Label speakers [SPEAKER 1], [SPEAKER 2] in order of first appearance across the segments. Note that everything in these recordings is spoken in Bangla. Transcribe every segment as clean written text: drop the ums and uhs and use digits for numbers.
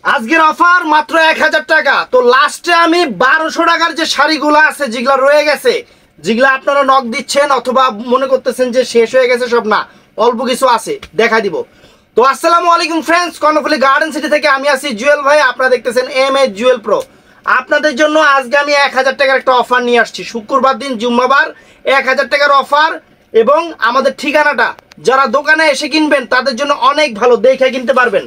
[SPEAKER 1] আজকের অফার মাত্র 1000 টাকা। তো লাস্টে আমি 1200 টাকার যে শাড়িগুলো আছে যেগুলো রয়ে গেছে, যেগুলো আপনারা নক দিচ্ছেন অথবা মনে করতেছেন যে শেষ হয়ে গেছে, সব না, অল্প কিছু আছে, দেখা দিব। তো আসসালামু আলাইকুম ফ্রেন্ডস, কর্ণফুলী গার্ডেন সিটি থেকে আমি আছি জুয়েল ভাই। আপনারা দেখতেছেন এম এ জুয়েল প্রো। আপনাদের জন্য আজকে আমি 1000 টাকার একটা অফার নিয়ে আসছি। শুক্রবার দিন জুম্মাবার 1000 টাকার অফার, এবং আমাদের ঠিকানাটা যারা দোকানে এসে কিনবেন তাদের জন্য অনেক ভালো, দেখে কিনতে পারবেন।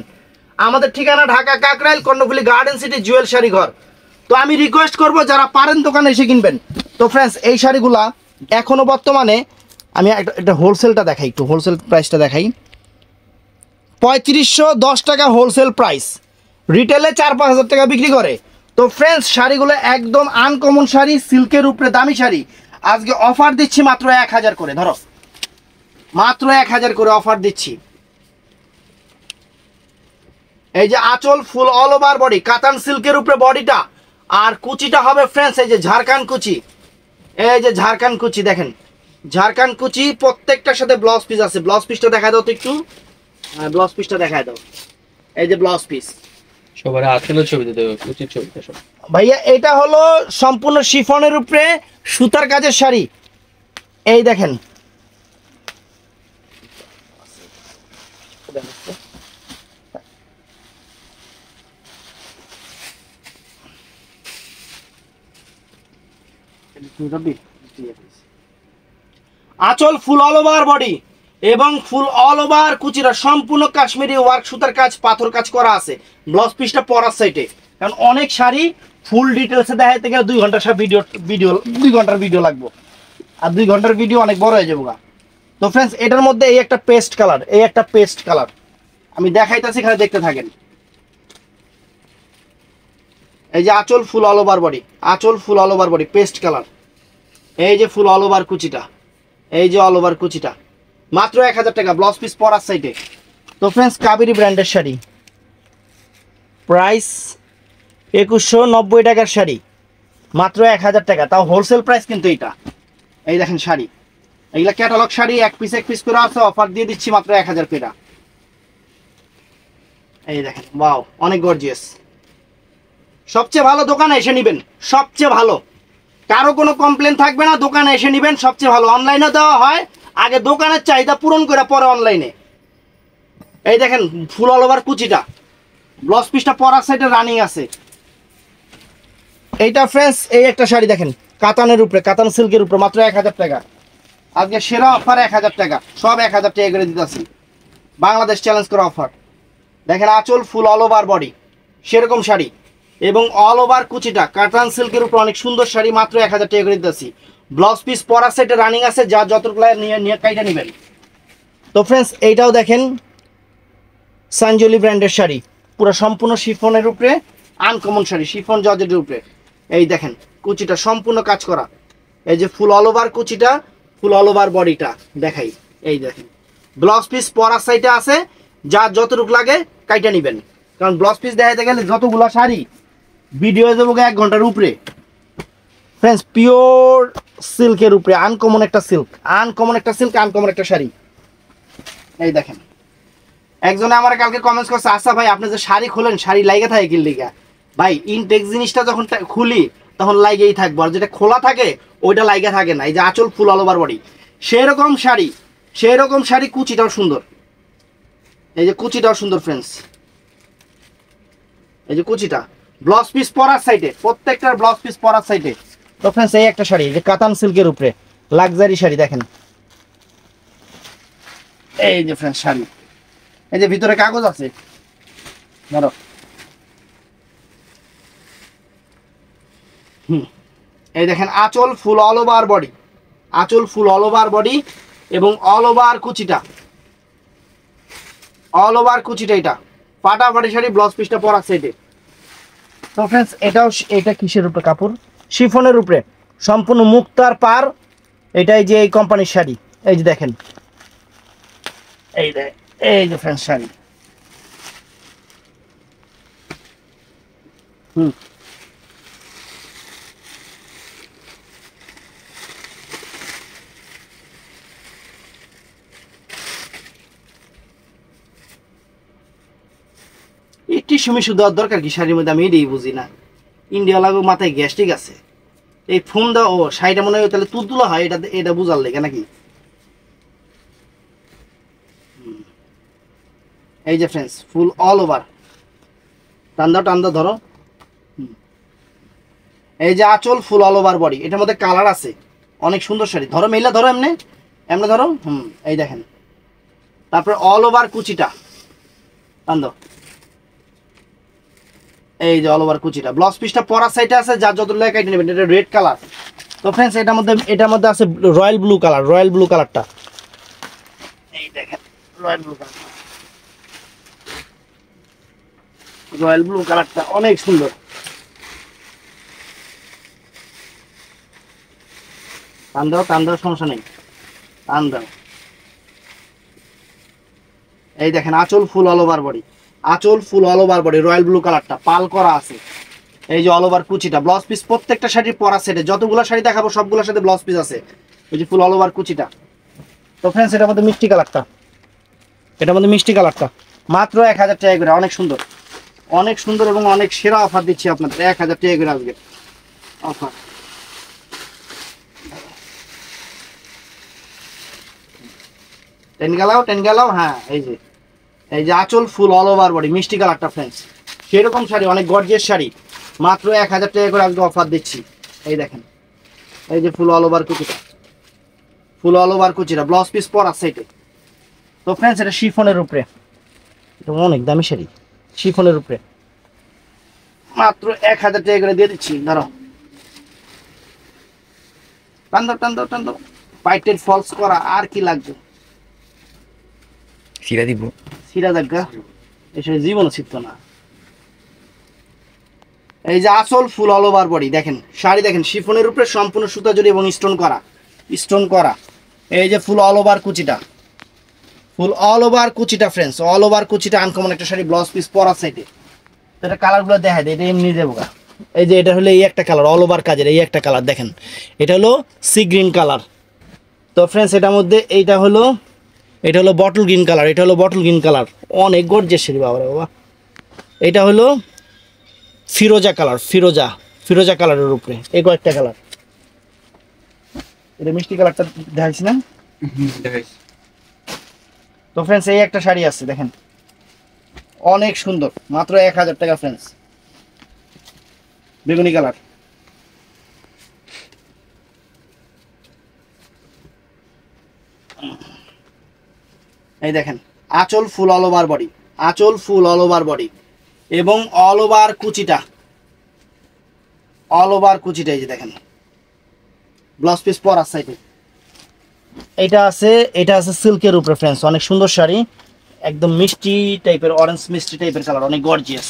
[SPEAKER 1] আমাদের ঠিকানা ঢাকা কাকরাইল, কর্ণফুলী গার্ডেন সিটি, জুয়েল শাড়ি ঘর। তো আমি রিকোয়েস্ট করব যারা পারেন দোকানে এসে কিনবেন। তো ফ্রেন্ডস, এই শাড়িগুলা এখনো বর্তমানে আমি একটা হোলসেলটা দেখাই, একটু হোলসেল প্রাইসটা দেখাই। 3510 টাকা হোলসেল প্রাইস, রিটেলে 4-5 হাজার টাকা বিক্রি করে। তো ফ্রেন্ডস, শাড়িগুলো একদম আনকমন শাড়ি, সিল্কের উপরে দামি শাড়ি। আজকে অফার দিচ্ছি মাত্র 1000 করে, ধরো মাত্র 1000 করে অফার দিচ্ছি। এই যে আঁচল ফুল অল ওভার বডি, কাতান সিল্কের উপরে বডিটা, আর কুচিটা হবে ফ্রেন্ডস এই যে ঝাড়খান কুচি। এই যে ঝাড়খান কুচি দেখেন, ঝাড়খান কুচি, প্রত্যেকটার সাথে ব্লাউজ পিস আছে। ব্লাউজ পিসটা দেখা দাও তো একটু, ব্লাউজ পিসটা দেখা দাও। এই যে ব্লাউজ পিস,
[SPEAKER 2] সবার আঁচলের ছবি দিতে হবে, কুচির ছবিটা সব।
[SPEAKER 1] ভাইয়া এটা হলো সম্পূর্ণ শিফনের উপরে সুতার কাজের শাড়ি। এই দেখেন, আঁচল ফুল অল ওভার বডি এবং ফুল অল ওভার কুচিরা সম্পূর্ণ কাশ্মীরি ওয়ার্ক সুতার কাজ, পাথর কাজ করা আছে। ব্লাউজ পিসটা পরার সাইডে, কারণ অনেক শাড়ি ফুল ডিটেলসে দেখাইতে গেলে 2 ঘন্টার সব ভিডিও 2 ঘন্টার ভিডিও লাগবে, আর 2 ঘন্টার ভিডিও অনেক বড় হয়ে যাবে। তো ফ্রেন্ডস, এটার মধ্যে এই একটা পেস্ট কালার, এই একটা পেস্ট কালার আমি দেখাইতেছি, এখানে দেখতে থাকেন। এই যে আঁচল ফুল অল ওভার বডি, আঁচল full all over body paste colour. এই যে ফুল অল ওভার কুচিটা, এই যে অল ওভার কুচিটা, মাত্র 1000 টাকা, ব্লাউজ পিস পরার সাইডে। তো ফ্রেন্ডস, কাবেরি ব্র্যান্ডের শাড়ি, প্রাইস 2190 টাকার শাড়ি, মাত্র 1000 টাকা, তাও হোলসেল প্রাইস কিন্তু এটা। এই দেখেন শাড়ি, এইগুলা ক্যাটালগ শাড়ি, এক পিস করে আছে, অফার দিয়ে দিচ্ছি মাত্র 1000 টাকা। এই দেখেন, ওয়াও, অনেক গর্জিয়াস। সবচেয়ে ভালো দোকানে এসে নেবেন, সবচেয়ে ভালো, কারো কোনো কমপ্লেন থাকবে না, দোকানে এসে নেবেন সবচেয়ে ভালো। অনলাইনে দেওয়া হয়, আগে দোকানের চাহিদা পূরণ করে পরে অনলাইনে। এই দেখেন ফুল অল ওভার কুচিটা, ব্লাউজ পিসটা পরার সাইডে রানিং আছে। এইটা ফ্রেন্ডস, এই একটা শাড়ি দেখেন, কাতানের উপরে, কাতান সিল্কের উপরে, মাত্র 1000 টাকা। আজকে সেরা অফার 1000 টাকা, সব 1000 টাকা করে দিতেছি, বাংলাদেশ চ্যালেঞ্জ করা অফার। দেখেন আঁচল ফুল অল ওভার বডি, সেরকম শাড়ি, এবং অল ওভার কুচিটা কাতান সিল্কের উপর, অনেক সুন্দর শাড়ি, মাত্র 1000 টাকা করে দিতেছি। ব্লাউজ পিস পরার সাইডে রানিং আছে, যা যতটুকু নিয়ে কাইটা নেবেন। তো ফ্রেন্ডস, এইটাও দেখেন সানজলি ব্র্যান্ডের শাড়ি, পুরো সম্পূর্ণ শিফনের উপরে, আনকমন শাড়ি, শিফন জর্জেটের উপরে। এই দেখেন কুচিটা সম্পূর্ণ কাজ করা, এই যে ফুল অল ওভার কুচিটা, ফুল অল ওভার বডিটা দেখাই। এই দেখেন ব্লাউজ পিস পরার সাইডে আছে, যা যতটুকু লাগে কাইটা নেবেন, কারণ ব্লাউজ পিস দেখাইতে গেলে যতগুলা শাড়ি ভিডিও দেবো 1 ঘন্টার উপরে। ফ্রেন্ডস, পিওর সিল্কের উপরে আনকমন একটা সিল্ক, আনকমন একটা সিল্ক, আনকমন একটা শাড়ি। এই দেখেন, একজনে আমার কালকে কমেন্টস করছে, আচ্ছা ভাই আপনি যে শাড়ি খোলেন, শাড়ি লাইগা থাকে কি লিগা? ভাই ইনটেক্স জিনিসটা যখন খুলি তখন লাইগেই থাকবো, আর যেটা খোলা থাকে ওইটা লাইগা থাকে না। এই যে আঁচল ফুল অল ওভার বডি, সেরকম শাড়ি, সেরকম শাড়ি, কুচিটাও সুন্দর। এই যে কুচিটাও সুন্দর ফ্রেন্ডস, এই যে কুচিটা, ব্লাউজ পিস পরার সাইডে, প্রত্যেকটার ব্লাউজ পিস পরার সাইডে। তো ফ্রেন্ডস, এই একটা শাড়ি, যে কাতান সিল্কের উপরে লাক্সারি শাড়ি দেখেন। এই যে ফ্রেন্ডস শাড়ি, এই যে ভিতরে কাগজ আছে, ধরো। এই দেখেন আঁচল ফুল অল ওভার বডি, আঁচল ফুল অল ওভার বডি, এবং অল ওভার কুচিটা, অল ওভার কুচিটা, এটা ফাটাফাটি শাড়ি, ব্লাউজ পিসটা পরার সাইডে। তো ফ্রেন্ডস, এটাও, এটা কিসের উপরে কাপড়? শিফনের উপরে, সম্পূর্ণ মুক্তার পার। এটাই যে এই কোম্পানির শাড়ি, এই যে দেখেন, এই যে ফ্রেন্ডস শাড়ি। টিস্যু মিশু দেওয়ার দরকার কি শাড়ির মধ্যে, আমি এটাই বুঝি না। ইন্ডিয়া লাগু মাথায় গ্যাস্ট্রিক আছে, এই ফোন দাও ও শাড়িটা মনে হয় তাহলে তুলতুলা হয়, এটা এটা বুঝার লেগে নাকি। এই যে ফ্রেন্ডস ফুল অল ওভার, টান দাও ধরো। এই যে আঁচল ফুল অল ওভার বডি, এটার মধ্যে কালার আছে, অনেক সুন্দর শাড়ি। ধরো মেলা ধরো, এমনি এমনি ধরো। এই দেখেন, তারপরে অল ওভার কুচিটা টান দাও। এই যে অল ওভার কুচিটা, ব্লাউজ পিসটা পরা সাইডে আছে, যার যত লাগে কেটে নেবেন। এটা রেড কালার। তো ফ্রেন্ডস এটার মধ্যে আছে royal blue colour, royal blue কালারটা, এই দেখেন royal blue colour, royal blue কালারটা অনেক সুন্দর। টান দাও সমস্যা নেই, টান দাও। এই দেখেন আঁচল ফুল অল ওভার বডি, আঁচল full all over body, royal blue কালারটা পাল করা আছে। এই যে অল ওভার কুচিটা, ব্লাউজ পিস প্রত্যেকটা শাড়ির পরা সেটে, যতগুলো শাড়ি দেখাবো সবগুলোর সাথে ব্লাউজ পিস আছে। এই যে ফুল অল ওভার কুচিটা। তো ফ্রেন্ডস এটার মধ্যে মিষ্টি কালারটা, এটার মধ্যে মিষ্টি কালারটা মাত্র 1000 টাকা করে, অনেক সুন্দর, অনেক সুন্দর এবং অনেক সেরা অফার দিচ্ছি আপনাদের, 1000 টাকা করে আজকে অফার। টেন গেলাও হ্যাঁ। এই যে আঁচল ফুল অল ওভার বডি মিষ্টি কালারটা ফ্রেন্ডস, সেরকম শাড়ি, অনেক গর্জিয়াস শাড়ি, মাত্র 1000 টাকা করে আজকে অফার দিচ্ছি। এই দেখেন, এই যে ফুল অল ওভার কুচিটা, ফুল অল ওভার কুচিটা, ব্লাউজ পিস পরা সেটে। তো ফ্রেন্ডস এটা শিফনের উপরে, এটা অনেক দামি শাড়ি, শিফনের উপরে মাত্র 1000 টাকা করে দিয়ে দিচ্ছি। ধরো টান দাও, পাইটেড ফলস করা, আর কি লাগবে,
[SPEAKER 3] সিরা দিব,
[SPEAKER 1] সিরা জাগা এসে জীবনও ছিটত না। এই যে আঁচল ফুল অল ওভার বডি, দেখেন শাড়ি দেখেন, শিফনের উপরে সম্পূর্ণ সুতা জড়ি এবং স্টোন করা, স্টোন করা। এই যে ফুল অল ওভার কুচিটা, ফুল অল ওভার কুচিটা ফ্রেন্ডস, অল ওভার কুচিটা আনকমন একটা শাড়ি, ব্লাউজ পিস পরা সাইডে। তো এটা কালারগুলো দেখা যায়, এটা এমনি দেবো। এই যে এটা হলো এই একটা কালার, অল ওভার কাজের এই একটা কালার দেখেন, এটা হলো সি গ্রিন কালার। তো ফ্রেন্ডস এটার মধ্যে এটা হলো বটল গ্রিন কালার, এটা হলো বটল গ্রিন কালার, অনেক গর্জিয়াস শাড়ি বাবা রে বাবা। এটা হলো ফিরোজা কালার, ফিরোজা কালারের উপরে এই কয়েকটা কালার। এটা মিষ্টি কালারটা দেখাইছি না। তো ফ্রেন্ডস এই একটা শাড়ি আছে দেখেন, অনেক সুন্দর, মাত্র 1000 টাকা ফ্রেন্ডস, বেগুনি কালার। এই দেখেন আঁচল ফুল অল ওভার বডি, আঁচল ফুল অল ওভার বডি এবং অল ওভার কুচিটা, অল ওভার কুচিটা। এই যে দেখেন ব্লাউজ পিস পরা সাইডে। এটা আছে সিল্কের উপরে ফ্রেন্ডস, অনেক সুন্দর শাড়ি, একদম মিষ্টি টাইপের, অরেঞ্জ মিষ্টি টাইপের কালার, অনেক গর্জিয়াস,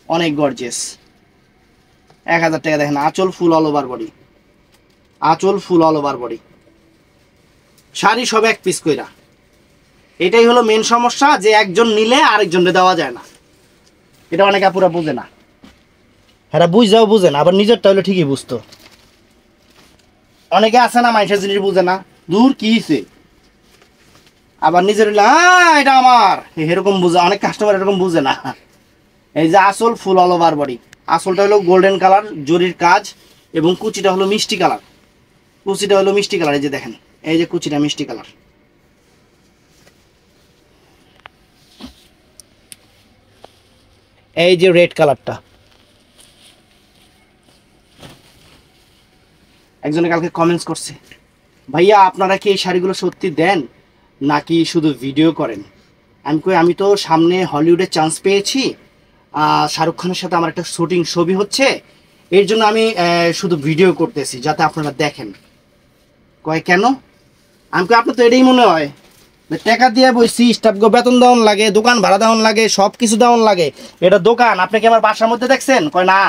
[SPEAKER 1] অনেক গর্জিয়াস। 1000 টাকা। দেখেন আঁচল ফুল অল ওভার বডি, আঁচল full all over body, sari সব এক পিস কইরা। এটাই হলো মেন সমস্যা, যে একজন নিলে আরেকজনকে দেওয়া যায় না, এটা অনেক আপুরা বুঝে না। হ্যাঁ বুঝে না, আবার নিজেরটা হলে ঠিকই বুঝতো। অনেকে আছে না মানুষের জিনিস বুঝে না, দূর কি হইছে, আবার নিজের হইলে হ্যাঁ এটা আমার, এরকম বুঝে, অনেক কাস্টমার এরকম বুঝে না। এই যে আঁচল ফুল অল ওভার বডি, আঁচলটা হলো গোল্ডেন কালার জরির কাজ এবং কুচিটা হলো মিষ্টি কালার, কুচিটা হলো মিষ্টি কালার। এই যে দেখেন, এই যে কুচিটা মিষ্টি কালার। এই যে রেড কালারটা, একজনে কালকে কমেন্টস করছে, ভাইয়া আপনারা কি এই শাড়িগুলো সত্যি দেন নাকি শুধু ভিডিও করেন? আমি কই আমি তো সামনে হলিউডে চান্স পেয়েছি, শাহরুখ খানের সাথে আমার একটা শুটিং ছবি হচ্ছে, এর জন্য আমি শুধু ভিডিও করতেছি যাতে আপনারা দেখেন। কয় কেন? আমি কই আপনার তো এটাই মনে হয় টাকা দিয়ে বইছি, স্টাফকে বেতন দেওয়ান লাগে, দোকান ভাড়া দেওয়ান লাগে, সব কিছু দেওয়ান লাগে, এটা দোকান, আপনি কি আমার বাসার মধ্যে দেখছেন? কয় না।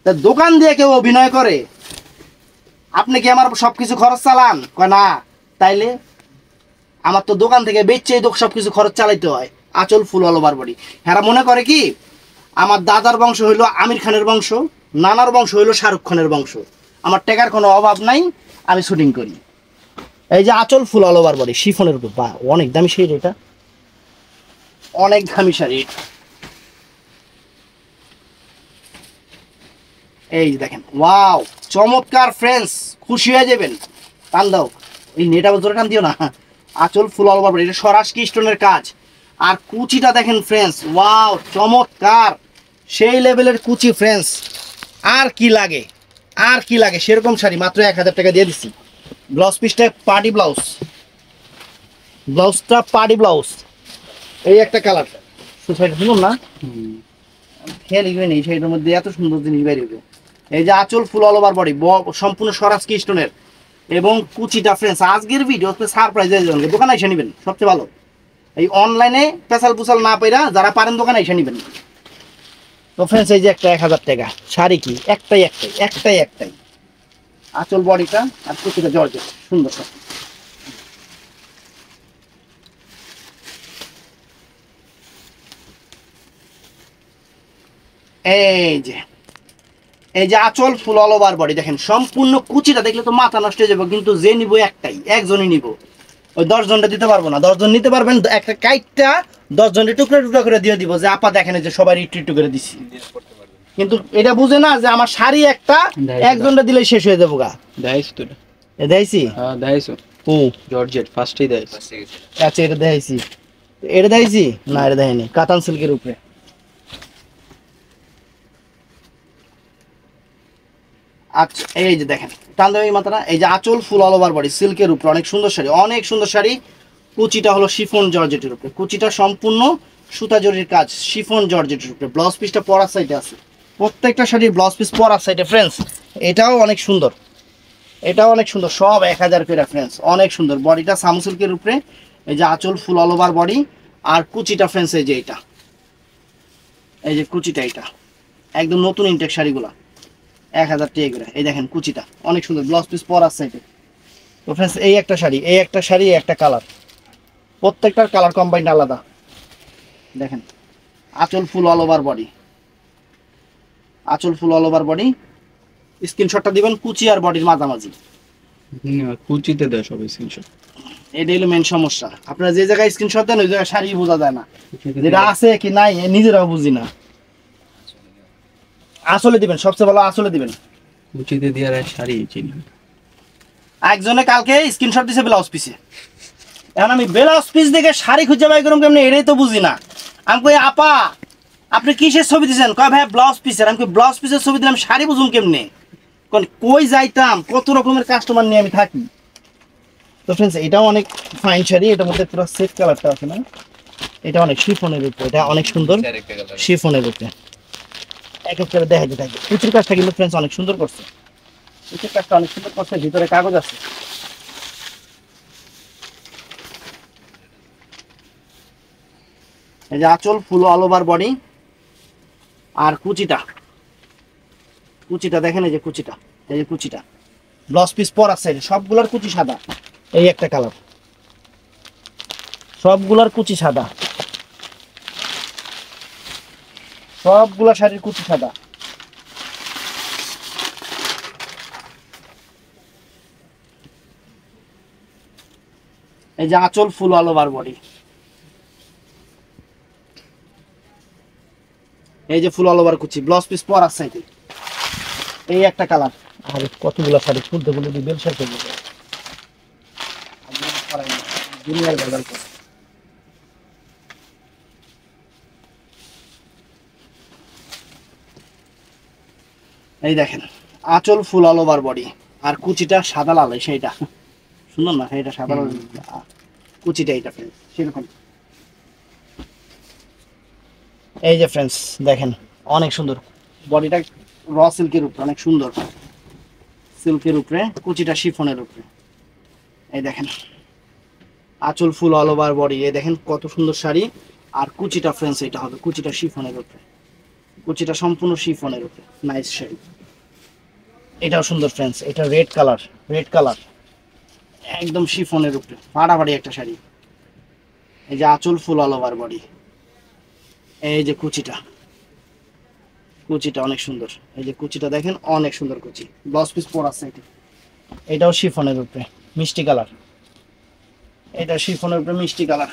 [SPEAKER 1] তা দোকান দিয়ে কেউ অভিনয় করে, আপনি কি আমার সব কিছু খরচ চালান? কয় না। তাইলে আমার তো দোকান থেকে বেচছেই তো সব কিছু খরচ চালাইতে হয়। আঁচল ফুল অল ওভার বডি। হ্যাঁ মনে করে কি আমার দাদার বংশ হইলো আমির খানের বংশ, নানার বংশ হইলো শাহরুখ খানের বংশ, আমার টাকার কোনো অভাব নাই, আমি শুটিং করি। এই যে আঁচল ফুল অল ওভার বডি শিফনের উপর, বা অনেক দামি শাড়ি, এটা অনেক দামি শাড়ি। এই যে দেখেন, ওয়াও চমৎকার ফ্রেন্ডস, খুশি হয়ে যাবেন। টান দাও, এই নেটা জোরে টান দিও না। আঁচল ফুল অল ওভার, এটা সরাসরি স্টোনের কাজ। আর কুচিটা দেখেন ফ্রেন্ডস, ওয়াও চমৎকার, সেই লেভেলের কুচি ফ্রেন্ডস। আর কি লাগে, আর কি লাগে, সেরকম শাড়ি মাত্র 1000 টাকা দিয়ে দিছি। ব্লাউজ পিসটা পার্টি ব্লাউজ, ব্লাউজটা পার্টি ব্লাউজ। এই একটা কালার, সোসাইটি শুনুন না, খেয়াল ইভেন এই শাড়িটার মধ্যে এত সুন্দর জিনিস বেরিয়ে। এই যে আঁচল ফুল অল ওভার বডি, সম্পূর্ণ স্বরাজকি স্টোনের এবং কুচিটা ফ্রেন্ডস। আজকের ভিডিও সারপ্রাইজ হয়ে যাবে, দোকানে এসে নেবেন সবচেয়ে ভালো। এই অনলাইনে পেশাল পুশাল না পাইরা যারা পারেন দোকানে এসে নেবেন। তো ফ্রেন্ডস এই যে একটা 1000 টাকা শাড়ি, কি একটাই একটাই একটাই একটাই, আঁচল বডিটা আর কুচিটা জর্জেট, সুন্দর সব। এই যে, এই যে আঁচল ফুল অল ওভার বডি দেখেন, সম্পূর্ণ কুচিটা দেখলে তো মাথা নষ্ট হয়ে যাবে, কিন্তু যে নিব একটাই, একজনই নিব। ওই 10 জনটা দিতে পারবো না, 10 জন নিতে পারবেন, একটা কাইটটা 10 জনের টুকরো টুকরো করে দিয়ে দিব, যে আপা দেখেন যে সবাই একটু একটু করে দিচ্ছি। কিন্তু এটা বুঝে না যে আমার শাড়ি একটা, একজনটা দিলে শেষ হয়ে যাবো গা।
[SPEAKER 2] দেখাইছি তো এটা।
[SPEAKER 1] দেখাইছি,
[SPEAKER 2] হ্যাঁ দেখাইছো।
[SPEAKER 1] ও
[SPEAKER 2] জর্জেট ফার্স্টেই দেখাইছি।
[SPEAKER 1] আচ্ছা এটা দেখাইছি, এটা দেখাইছি না, এটা দেখাইনি। কাতান সিল্কের উপরে, আচ্ছা এই যে দেখেন টান দেবে এই মাথাটা। এই যে আঁচল ফুল অল ওভার বডি সিল্কের উপরে, অনেক সুন্দর শাড়ি, অনেক সুন্দর শাড়ি। কুচিটা হলো শিফন জর্জেটের উপরে, কুচিটা সম্পূর্ণ সুতা জরির কাজ, শিফন জর্জেটের উপরে। ব্লাউজ পিসটা পরার সাইডে আছে, প্রত্যেকটা শাড়ির ব্লাউজ পিস পরার সাইডে ফ্রেন্ডস। এটাও অনেক সুন্দর, এটাও অনেক সুন্দর, সব 1000 করে ফ্রেন্ডস, অনেক সুন্দর। বডিটা সামু সিল্কের উপরে, এই যে আঁচল ফুল অল ওভার বডি আর কুচিটা ফ্রেন্ডস। এই যে এটা, এই যে কুচিটা, এটা একদম নতুন ইনটেক শাড়িগুলা 1000 টাকা করে। এই দেখেন কুচিটা অনেক সুন্দর, ব্লাউজ পিস পরার সাইডে। তো ফ্রেন্ডস এই একটা শাড়ি, এই একটা শাড়ি, এই একটা কালার, প্রত্যেকটার কালার কম্বাইন্ড আলাদা। দেখেন আঁচল ফুল অল ওভার বডি, আঁচল ফুল অল ওভার বডি। স্ক্রিনশটটা দিবেন কুচি আর বডির মাঝামাঝি।
[SPEAKER 2] কুচিতে দেয় সবাই স্ক্রিনশট।
[SPEAKER 1] এটা হলো মেন সমস্যা, আপনারা যে জায়গায় স্ক্রিনশট দেন ওই জায়গায় শাড়ি বোঝা যায় না, যেটা আছে কি নাই নিজেরাও বুঝি না। আসলে দিবেন, সবচেয়ে ভালো আসলে দিবেন।
[SPEAKER 2] কুচিতে দিয়ে আর শাড়ি চিনি।
[SPEAKER 1] একজনে কালকে স্ক্রিনশট দিছে ব্লাউজ পিসে, এখন আমি ব্লাউজ পিস দেখে শাড়ি খুঁজে বাই করুম কেমনি, এটাই তো বুঝি না। আমি কই আপা আপনি কিসের ছবি দিয়েছেন, কয় ভাই ব্লাউজ পিসের। আমি কই ব্লাউজ পিসের ছবি দিলাম, শাড়ি বুঝুন কেমনে, কারণ কই যাইতাম, কত রকমের কাস্টমার নিয়ে আমি থাকি। তো ফ্রেন্ডস এটাও অনেক ফাইন শাড়ি, এটার মধ্যে পুরো সেট কালারটা আছে না, এটা অনেক শিফনের উপরে, এটা অনেক সুন্দর শিফনের উপরে। এক এক করে দেখাইতে থাকি। কুচির কাজটা কিন্তু ফ্রেন্ডস অনেক সুন্দর করছে, কুচির কাজটা অনেক সুন্দর করছে, ভিতরে কাগজ আছে। এই যে আঁচল ফুল অল ওভার বডি আর কুচিটা, কুচিটা দেখেন, এই যে কুচিটা, এই যে কুচিটা, ব্লাউজ পিস পরার সাইডে সবগুলার কুচি সাদা। এই একটা কালার, সবগুলার কুচি সাদা, সবগুলা শাড়ির কুচি সাদা। এই যে আঁচল ফুল অল ওভার বডি, এই যে ফুল অল ওভার কুচি, ব্লাউজ পিস পরার সাইডে। এই একটা কালার, আর কতগুলা শাড়ি খুলতে খুলতে দিবেন শেষ হয়ে যাবে। দুনিয়ার বাজার করে। এই দেখেন আঁচল ফুল অল ওভার বডি আর কুচিটা সাদা লাল, সেইটা সুন্দর না, সেইটা সাদা লাল, কুচিটা এইটা ফ্রেন্ডস সেরকম। এই যে ফ্রেন্ডস দেখেন অনেক সুন্দর, বডিটা র সিল্কের উপরে, অনেক সুন্দর সিল্কের উপরে, কুচিটা শিফনের উপরে। এই দেখেন আঁচল ফুল অল ওভার বডি, এই দেখেন কত সুন্দর শাড়ি। আর কুচিটা ফ্রেন্ডস এটা হবে, কুচিটা শিফনের উপরে, কুচিটা সম্পূর্ণ শিফনের উপরে, নাইস শাড়ি। এটাও সুন্দর ফ্রেন্ডস, এটা রেড কালার, রেড কালার একদম শিফনের উপরে, ফাটাফাটি একটা শাড়ি। এই যে আঁচল ফুল অল ওভার বডি, এই যে কুচিটা, কুচিটা অনেক সুন্দর। এই যে কুচিটা দেখেন অনেক সুন্দর কুচি, ব্লাউজ পিস পরা আছে। এটাও শিফনের উপরে মিষ্টি কালার, এটা শিফনের উপরে মিষ্টি কালার।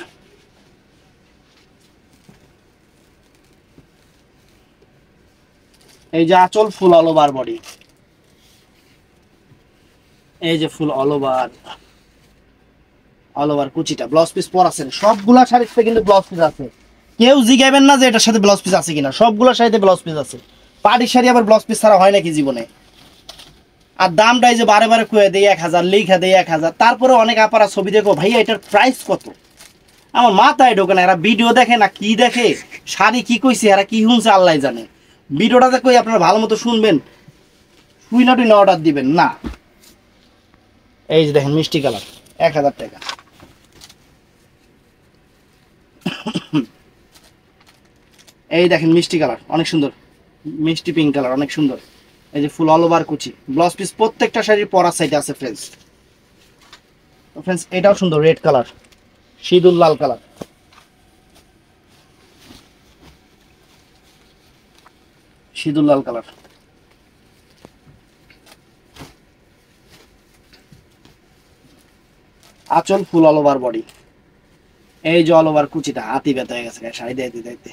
[SPEAKER 1] এই যে আঁচল ফুল অল ওভার বডি, এই যে ফুল অল ওভার কুচিটা, ব্লাউজ পিস পর আছে সবগুলা শাড়িতে কিন্তু ব্লাউজ পিস আছে। কেউ জিগাইবেন না যে এটার সাথে ব্লাউজ পিস আছে কিনা, সবগুলা শাড়িতে ব্লাউজ পিস আছে। পার্টি শাড়ি আবার ব্লাউজ পিস ছাড়া হয় নাকি জীবনে? আর দামটাই যে বারে বারে কয়ে দেয় 1000, লিখা দেয় 1000, তারপরে অনেক আপারা ছবি দেখো ভাইয়া এটার প্রাইস কত, আমার মাথায় ঢোকে না। এরা ভিডিও দেখে না কি দেখে, শাড়ি কি কইছে এরা কি শুনছে আল্লাহ জানে। ভিডিওটাতে কই আপনারা ভালো মতো শুনবেন, শুই না টুই অর্ডার দিবেন না। এই যে দেখেন মিষ্টি কালার 1000 টাকা। এই দেখেন মিষ্টি কালার অনেক সুন্দর, মিষ্টি পিঙ্ক কালার অনেক সুন্দর। এই যে ফুল অল ওভার কুচি, ব্লাউজ পিস প্রত্যেকটা শাড়ির পরার সাইডে আছে ফ্রেন্ডস। ফ্রেন্ডস এটাও সুন্দর, রেড কালার, সিঁদুর লাল কালার, সিঁদুর লাল কালার। আঁচল ফুল অল ওভার বডি, এই যে অল ওভার কুচিটা, হাতি ব্যথা হয়ে গেছে শাড়ি দিতে দিতে।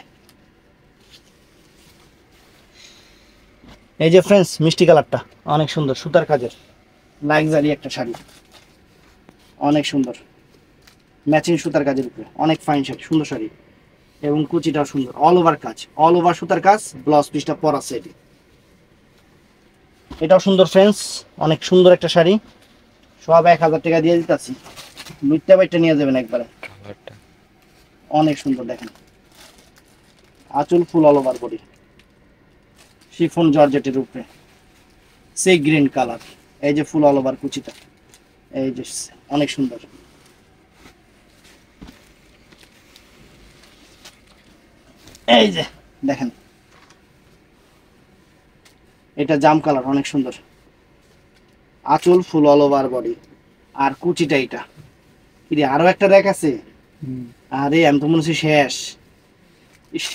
[SPEAKER 1] এই যে ফ্রেন্ডস মিষ্টি কালারটা অনেক সুন্দর, সুতার কাজের লাক্সারি একটা শাড়ি, অনেক সুন্দর, ম্যাচিং সুতার কাজের উপরে অনেক ফাইন শাড়ি, সুন্দর শাড়ি। এবং কুচিটাও সুন্দর, অল ওভার কাজ, অল ওভার সুতার কাজ, ব্লাউজ পিসটা পরা সেট। এটাও সুন্দর ফ্রেন্ডস, অনেক সুন্দর একটা শাড়ি, সব 1000 টাকা দিয়ে দিতেছি। লুইটা বাইটা নিয়ে যাবেন একবারে, অনেক সুন্দর। দেখেন আঁচল full all over body, chiffon জর্জেটের উপরে, সে গ্রিন কালার। এই যে ফুল অল ওভার কুচিটা, এই যে অনেক সুন্দর। এই যে দেখেন এটা জাম কালার অনেক সুন্দর, আঁচল ফুল অল ওভার বডি। আর কুচিটা এটা কি রে, আরো একটা র্যাক আছে। আরে আমি তো মনে হচ্ছে শেষ। ইস,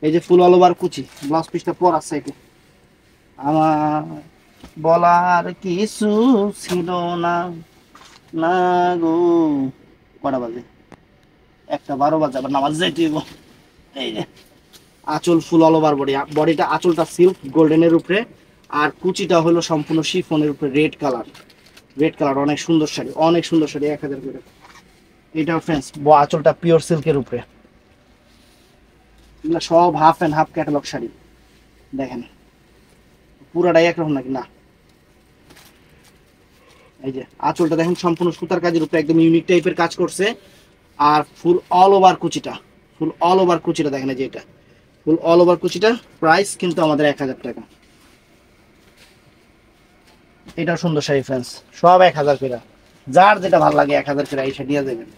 [SPEAKER 1] এই যে ফুল অল ওভার কুচি, ব্লাউজ পিসটা পর আছে। এটা আমার বলার কিছু ছিল না, না গো। কটা বাজে? 1:12 বাজে, আবার নামাজ যাইতে হইব। এই যে আঁচল ফুল অল ওভার বডি, বডিটা আঁচলটা সিল্ক গোল্ডেনের উপরে, আর কুচিটা হলো সম্পূর্ণ শিফনের উপরে রেড কালার, রেড কালার অনেক সুন্দর শাড়ি, অনেক সুন্দর শাড়ি, 1000 করে। এটা ফ্রেন্ডস আঁচলটা পিওর সিল্কের উপরে, এগুলো সব half and half catalogue sari. দেখেন পুরাটাই একরকম নাকি না। এই যে আঁচলটা দেখেন সম্পূর্ণ সুতার কাজের উপরে, একদম ইউনিক টাইপের কাজ করছে। আর ফুল অল ওভার কুচিটা, ফুল অল ওভার কুচিটা দেখেন, এই যে এটা ফুল অল ওভার কুচিটা, প্রাইস কিন্তু আমাদের 1000 টাকা। এটাও সুন্দর শাড়ি ফ্রেন্ডস, সব 1000 করে। যার যেটা ভালো লাগে 1000 করে এই শাড়ি নিয়ে যাবেন,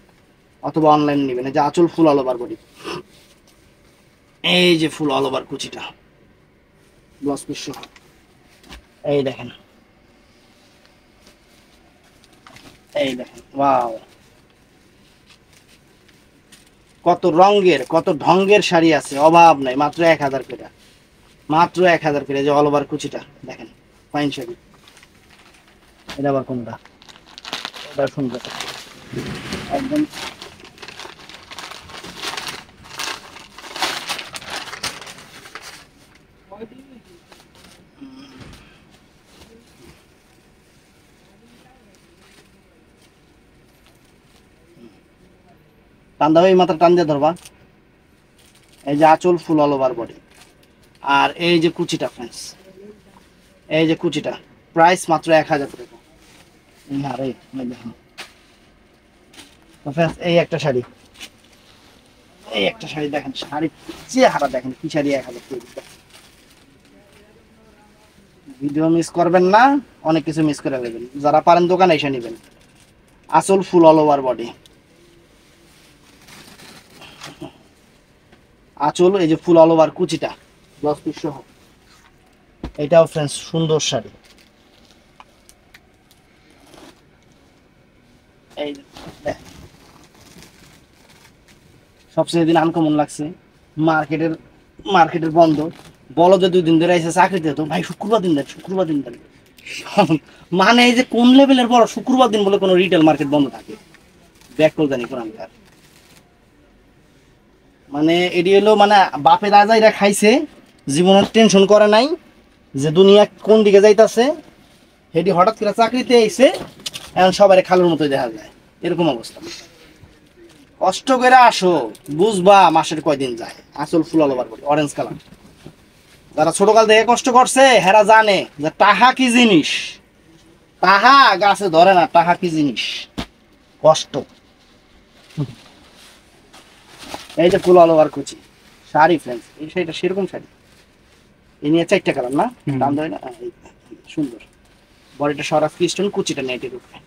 [SPEAKER 1] অথবা অনলাইন নেবেন। এই যে আঁচল ফুল অল ওভার বডি, এই যে ফুল অল ওভার কুচিটা, ব্লাউজ পিস সহ। এই দেখেন, এই দেখেন ওয়াও, কত রঙের কত ঢঙ্গের শাড়ি আছে, অভাব নাই। মাত্র 1000 করে, মাত্র 1000 করে। যে অল ওভার কুচিটা দেখেন, ফাইন শাড়ি। এটা আবার কোনটা? এটা সুন্দর একদম। টান দাও, এই মাথা টান দিয়ে ধরবা। এই যে আঁচল ফুল অল ওভার বডি, আর এই যে কুচিটা ফ্রেন্ডস, এই যে কুচিটা, প্রাইস মাত্র 1000 টাকা। আরে দেখুন ফ্রেন্ডস, এই একটা শাড়ি, এই একটা শাড়ি দেখেন, শাড়ি চেহারা দেখেন কি শাড়ি, 1000 টাকা। ভিডিও মিস করবেন না, অনেক কিছু মিস করে নেবেন। যারা পারেন দোকানে এসে নেবেন। আঁচল ফুল অল ওভার বডি, আঁচল এই যে ফুল অল ওভার কুচিটা, ব্লাউজ পিস সহ। এটাও ফ্রেন্ডস সুন্দর শাড়ি। এই সবচেয়ে দিন আনকমন লাগছে, মার্কেটের মার্কেটের বন্ধ। বলো যে 2 দিন ধরে এসে চাকরিতে, তো ভাই শুক্রবার দিন দেন, শুক্রবার দিন দেন। মানে এই যে কোন লেভেলের বড়, শুক্রবার দিন বলে কোনো রিটেল মার্কেট বন্ধ থাকে? ব্যাকল জানি কোরআনকার। মানে এটি হলো মানে বাপের রাজা এরা খাইছে, জীবনের টেনশন করে নাই যে দুনিয়া কোন দিকে যাইতাছে, হেডি হঠাৎ করে চাকরিতে এসে এখন সবাই খালুর মতো দেখা যায়, এরকম অবস্থা। কষ্ট করে আসো, বুঝবা মাসের কয়দিন যায়। আসল ফুল all over body orange colour. যারা ছোটকাল থেকে কষ্ট করছে হেরা জানে যে টাহা কি জিনিস। টাহা গাছে ধরে না, টাহা কি জিনিস, কষ্ট। এই যে ফুল অল ওভার কুচি শাড়ি ফ্রেন্ডস, এই শাড়িটা সেরকম শাড়ি। এই নিয়ে 4টা কালার না, দাম ধরে না, সুন্দর। বডিটা সরা ক্রিস্টন, কুচিটা নেটের উপরে,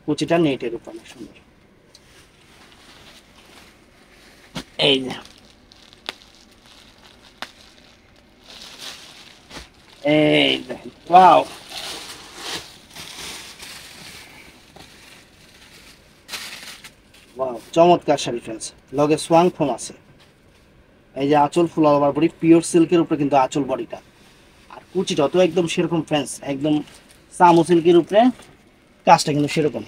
[SPEAKER 1] কুচিটা নেটের উপরে অনেক সুন্দর। এই যে এই দেখেন, ওয়াও, ওয়াও, চমৎকার শাড়ি ফ্রেন্ডস। লগে সোয়াং ফোম আছে। এই যে আঁচল full all over body, pure সিল্কের উপরে কিন্তু আঁচল বডিটা। আর কুচিটা তো একদম সেরকম ফ্রেন্ডস, একদম সামু সিল্কের উপরে কাজটা কিন্তু সেরকম।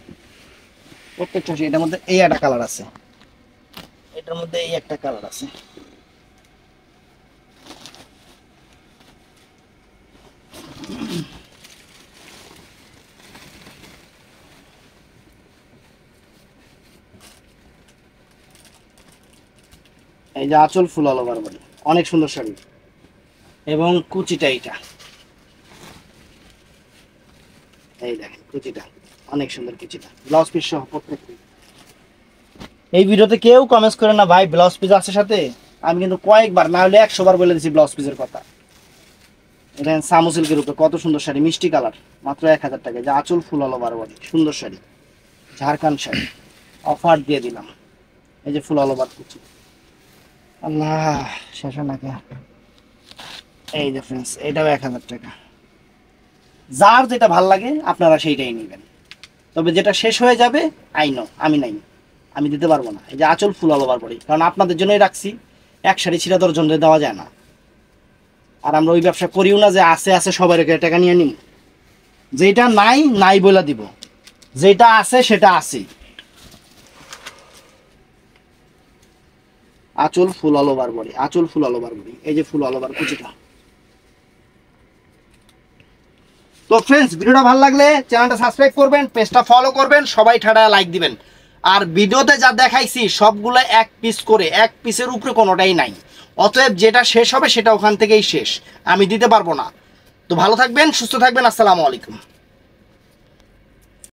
[SPEAKER 1] প্রত্যেকটা এটার মধ্যে এই একটা কালার আছে, এটার মধ্যে এই একটা কালার আছে। এই যে আঁচল ফুল অল ওভার বডি, অনেক সুন্দর শাড়ি। এবং কুচিটা এইটা, এই দেখেন কুচিটা অনেক সুন্দর, কুচিটা ব্লাউজ পিস সহ প্রত্যেকটা। এই ভিডিওতে কেউ কমেন্টস করে না ভাই ব্লাউজ পিস আছে সাথে, আমি কিন্তু কয়েকবার না হলে 100 বার বলে দিয়েছি ব্লাউজ পিসের কথা। এটা সামু সিল্কের উপরে কত সুন্দর শাড়ি, মিষ্টি কালার, মাত্র 1000 টাকা। যে আঁচল ফুল অল ওভার বডি, সুন্দর শাড়ি, ঝাড়খান্ড শাড়ি, অফার দিয়ে দিলাম। এই যে ফুল অল ওভার কুচি, আল্লাহ শেষ নাকি। এই যে ফ্রেন্ডস, এটাও 1000 টাকা। যার যেটা ভাল লাগে আপনারা সেইটাই নেবেন, তবে যেটা শেষ হয়ে যাবে আইনো আমি নাই, আমি দিতে পারবো না। এই যে আঁচল ফুল অল ওভার বডি, কারণ আপনাদের জন্যই রাখছি, এক শাড়ি ছিঁড়া 10 জনরে দেওয়া যায় না। আর আমরা ওই ব্যবসা করিও না যে আছে আছে সবাই টাকা নিয়ে নিব। যেটা নাই নাই বলে দিব, যেটা আছে সেটা আছে। আঁচল ফুল অল ওভার বডি, আঁচল ফুল অল ওভার বডি। এই যে ফুল অল ওভার কুচিটা। তো ফ্রেন্ডস, ভিডিওটা ভালো লাগলে চ্যানেলটা সাবস্ক্রাইব করবেন, পেজটা ফলো করবেন, সবাই ঠাডা লাইক দিবেন। আর ভিডিওতে যা দেখাইছি সবগুলো এক পিস করে, এক পিসের উপরে কোনোটাই নাই। অতএব যেটা শেষ হবে সেটা ওখান থেকেই শেষ, আমি দিতে পারবো না। তো ভালো থাকবেন, সুস্থ থাকবেন, আসসালামু আলাইকুম।